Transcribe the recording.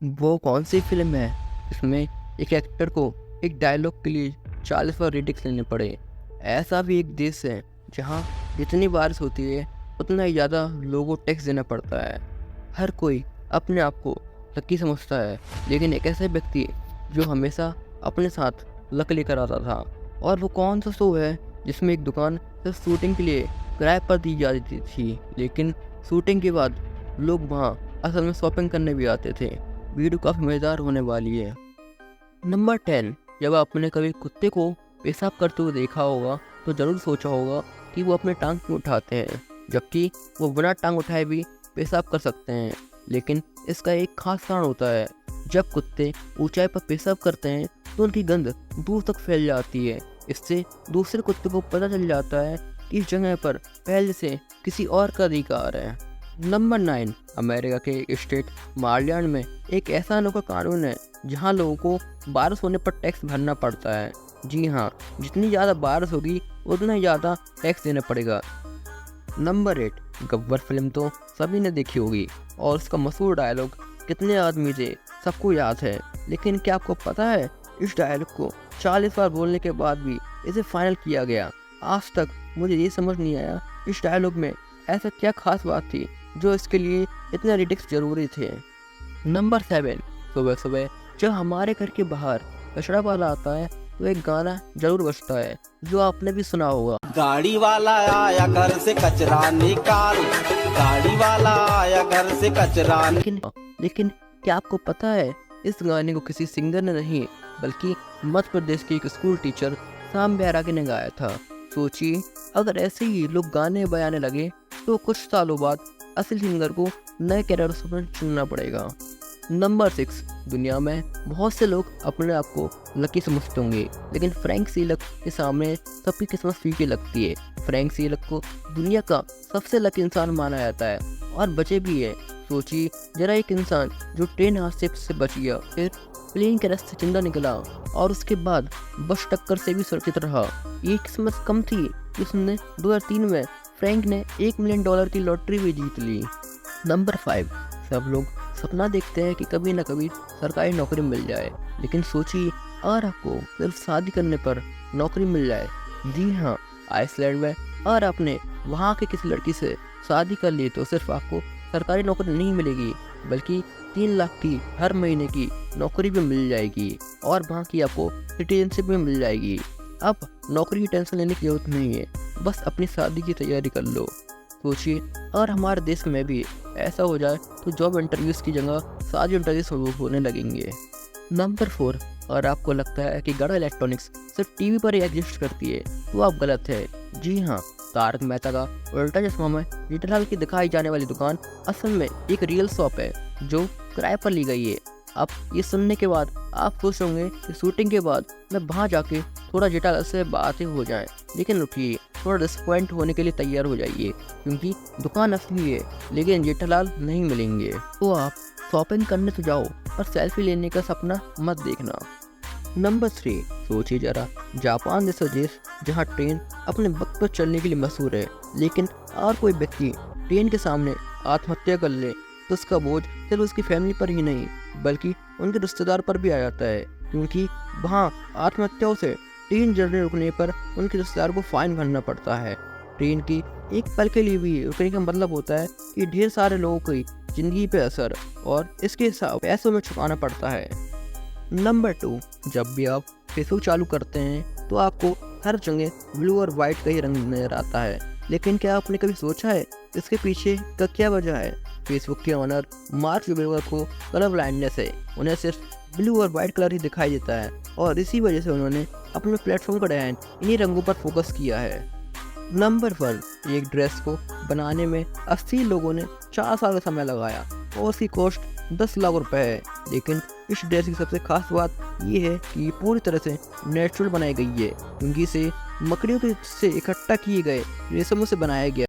वो कौन सी फिल्म है जिसमें एक एक्टर को एक डायलॉग के लिए 40 बार रीटेक्स लेने पड़े? ऐसा भी एक देश है जहाँ जितनी बारिश होती है उतना ही ज़्यादा लोगों को टैक्स देना पड़ता है। हर कोई अपने आप को लकी समझता है, लेकिन एक ऐसा व्यक्ति जो हमेशा अपने साथ लक लेकर आता था। और वो कौन सा शो है जिसमें एक दुकान सिर्फ शूटिंग के लिए किराए पर दी जाती थी, लेकिन शूटिंग के बाद लोग वहाँ असल में शॉपिंग करने भी आते थे। वीडियो काफ़ी मज़ेदार होने वाली है। नंबर 10, जब आपने कभी कुत्ते को पेशाब करते हुए देखा होगा तो ज़रूर सोचा होगा कि वो अपने टांग क्यों उठाते हैं, जबकि वो बिना टांग उठाए भी पेशाब कर सकते हैं। लेकिन इसका एक खास कारण होता है। जब कुत्ते ऊंचाई पर पेशाब करते हैं तो उनकी गंध दूर तक फैल जाती है। इससे दूसरे कुत्ते को पता चल जाता है कि इस जगह पर पहले से किसी और का अधिकार है। नंबर 9, अमेरिका के एक स्टेट मारलैंड में एक ऐसा अनोखा कानून है जहां लोगों को बारिश होने पर टैक्स भरना पड़ता है। जी हाँ, जितनी ज़्यादा बारिश होगी उतना ही ज़्यादा टैक्स देना पड़ेगा। नंबर 8, गब्बर फिल्म तो सभी ने देखी होगी और उसका मशहूर डायलॉग कितने आदमी थे सबको याद है। लेकिन क्या आपको पता है इस डायलॉग को 40 बार बोलने के बाद भी इसे फाइनल किया गया। आज तक मुझे ये समझ नहीं आया इस डायलॉग में ऐसा क्या खास बात थी जो इसके लिए इतने रिटेक्स जरूरी थे। नंबर 7, सुबह सुबह जब हमारे घर के बाहर कचरा वाला आता है तो एक गाना जरूर बजता है जो आपने भी सुना होगा। गाड़ी वाला आया घर से कचरा निकाल, गाड़ी वाला आया घर से कचरा लेकिन क्या आपको पता है इस गाने को किसी सिंगर ने नहीं बल्कि मध्य प्रदेश के एक स्कूल टीचर शाम बैरागी ने गाया था। सोचिए, अगर ऐसे ही लोग गाने बजाने लगे तो कुछ सालों बाद असली सिंगर को नए कैरियर पर चुनना पड़ेगा। नंबर 6, दुनिया में बहुत से लोग अपने आप को लकी समझते होंगे, लेकिन फ्रैंक सिलक के सामने सबकी किस्मत फीकी लगती है। फ्रैंक सिलक को दुनिया का सबसे लकी इंसान माना जाता है और बचे भी है। सोचिए जरा, एक इंसान जो ट्रेन हादसे से बच गया, फिर प्लेन के रास्ते जिंदा निकला और उसके बाद बस टक्कर से भी सुरक्षित रहा। ये किस्मत कम थी कि उसने 2003 में फ्रैंक ने $1 मिलियन की लॉटरी भी जीत ली। नंबर 5, सब लोग सपना देखते हैं कि कभी ना कभी सरकारी नौकरी मिल जाए, लेकिन सोचिए अगर आपको सिर्फ शादी करने पर नौकरी मिल जाए। जी हाँ, आइसलैंड में अगर आपने वहाँ के किसी लड़की से शादी कर ली तो सिर्फ आपको सरकारी नौकरी नहीं मिलेगी बल्कि 3 लाख की हर महीने की नौकरी भी मिल जाएगी और वहाँ की आपको सिटीजनशिप भी मिल जाएगी। अब नौकरी की टेंशन लेने की जरूरत नहीं है, बस अपनी शादी की तैयारी कर लो। सोचिए अगर हमारे देश में भी ऐसा हो जाए तो जॉब इंटरव्यूज़ की जगह शादी इंटरव्यूज होने लगेंगे। नंबर 4, अगर आपको लगता है कि गढ़ इलेक्ट्रॉनिक्स सिर्फ टीवी पर ही एग्जिस्ट करती है तो आप गलत है। जी हाँ, तारक मेहता का उल्टा चश्मा में जेठालाल की दिखाई जाने वाली दुकान असल में एक रियल शॉप है जो किराए पर ली गई है। अब ये सुनने के बाद आप खुश होंगे कि शूटिंग के बाद मैं वहाँ जाके थोड़ा जेठालाल से बातें हो जाएं, लेकिन उठिए, थोड़ा डिसअपॉइंट होने के लिए तैयार हो जाइए क्योंकि दुकान असली है लेकिन जेठालाल नहीं मिलेंगे। तो आप शॉपिंग करने तो जाओ पर सेल्फी लेने का सपना मत देखना। नंबर 3, सोचिए जरा, जापान जैसा देश जहाँ ट्रेन अपने वक्त पर चलने के लिए मशहूर है, लेकिन अगर कोई व्यक्ति ट्रेन के सामने आत्महत्या कर ले तो उसका बोझ सिर्फ उसकी फैमिली पर ही नहीं बल्कि उनके रिश्तेदार पर भी आ जाता है, क्योंकि वहाँ आत्महत्याओं से ट्रेन जर्नी रुकने पर उनके रिश्तेदार को फाइन भरना पड़ता है। ट्रेन की एक पल के लिए भी रुकने का मतलब होता है कि ढेर सारे लोगों की जिंदगी पे असर और इसके हिसाब पैसों में चुकाना पड़ता है। नंबर 2, जब भी आप फेसबुक चालू करते हैं तो आपको हर जगह ब्लू और वाइट का ही रंग नजर आता है, लेकिन क्या आपने कभी सोचा है इसके पीछे का क्या वजह है? फेसबुक के ऑनर मार्क जुकरबर्ग को कलर ब्लाइंडनेस है, उन्हें सिर्फ ब्लू और वाइट कलर ही दिखाई देता है और इसी वजह से उन्होंने अपने प्लेटफॉर्म का डिजाइन इन्हीं रंगों पर फोकस किया है। नंबर 1, एक ड्रेस को बनाने में 80 लोगों ने 4 साल का समय लगाया और उसकी कॉस्ट 10 लाख रुपए है, लेकिन इस ड्रेस की सबसे खास बात ये है कि ये पूरी तरह से नेचुरल बनाई गई है क्योंकि इसे मकड़ियों से इकट्ठा किए गए रेशमों से बनाया गया।